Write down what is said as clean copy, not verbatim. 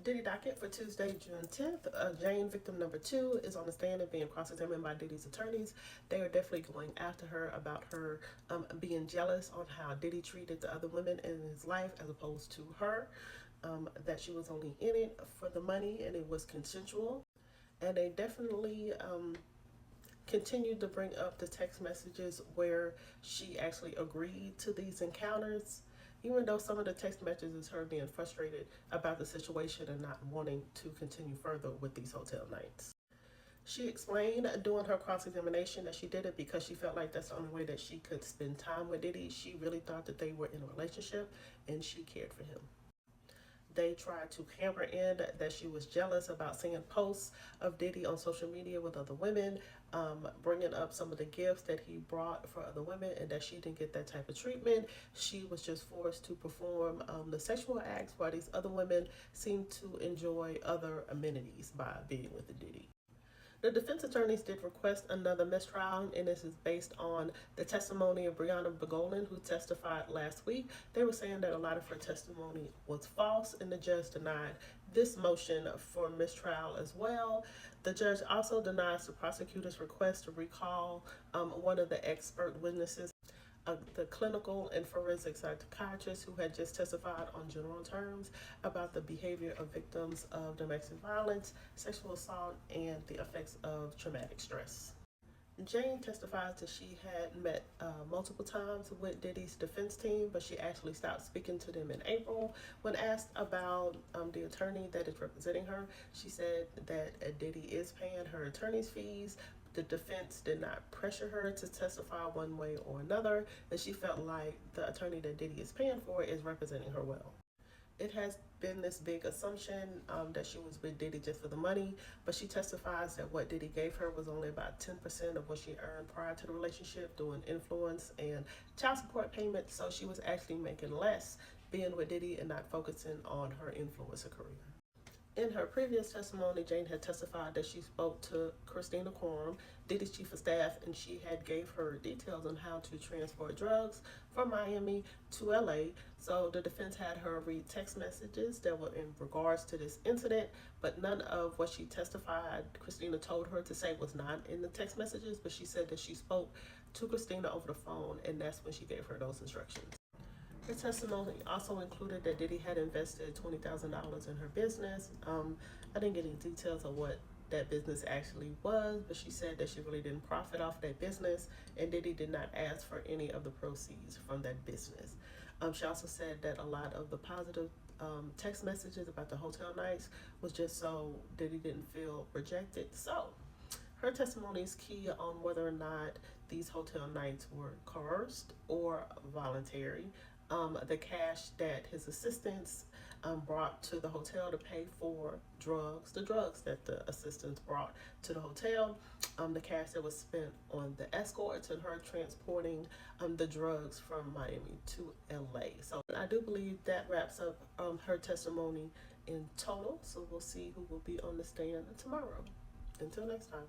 Diddy Docket for Tuesday, June 10th. Jane, victim number 2, is on the stand and being cross-examined by Diddy's attorneys. They are definitely going after her about her being jealous on how Diddy treated the other women in his life as opposed to her, that she was only in it for the money and it was consensual. And they definitely continued to bring up the text messages where she actually agreed to these encounters, even though some of the text messages is her being frustrated about the situation and not wanting to continue further with these hotel nights. She explained during her cross-examination that she did it because she felt like that's the only way that she could spend time with Diddy. She really thought that they were in a relationship and she cared for him. They tried to hammer in that she was jealous about seeing posts of Diddy on social media with other women, bringing up some of the gifts that he brought for other women, and that she didn't get that type of treatment. She was just forced to perform the sexual acts while these other women seemed to enjoy other amenities by being with the Diddy. The defense attorneys did request another mistrial, and this is based on the testimony of Breonna Begolin, who testified last week. They were saying that a lot of her testimony was false, and the judge denied this motion for mistrial as well. The judge also denies the prosecutor's request to recall one of the expert witnesses, the clinical and forensic psychiatrist who had just testified on general terms about the behavior of victims of domestic violence, sexual assault, and the effects of traumatic stress. Jane testifies that she had met multiple times with Diddy's defense team, but she actually stopped speaking to them in April. When asked about the attorney that is representing her, she said that Diddy is paying her attorney's fees. The defense did not pressure her to testify one way or another, and she felt like the attorney that Diddy is paying for is representing her well. It has been this big assumption that she was with Diddy just for the money, but she testifies that what Diddy gave her was only about 10% of what she earned prior to the relationship, doing influence and child support payments, so she was actually making less being with Diddy and not focusing on her influencer career. In her previous testimony, Jane had testified that she spoke to Christina Quorum, Diddy's chief of staff, and she had gave her details on how to transport drugs from Miami to LA. So the defense had her read text messages that were in regards to this incident, but none of what she testified Christina told her to say was not in the text messages, but she said that she spoke to Christina over the phone, and that's when she gave her those instructions. Her testimony also included that Diddy had invested $20,000 in her business. I didn't get any details of what that business actually was, but she said that she really didn't profit off that business, and Diddy did not ask for any of the proceeds from that business. She also said that a lot of the positive text messages about the hotel nights was just so Diddy didn't feel rejected. So her testimony is key on whether or not these hotel nights were coerced or voluntary. The cash that his assistants brought to the hotel to pay for the drugs that the assistants brought to the hotel, the cash that was spent on the escorts and her transporting the drugs from Miami to LA. So I do believe that wraps up her testimony in total. So we'll see who will be on the stand tomorrow. Until next time.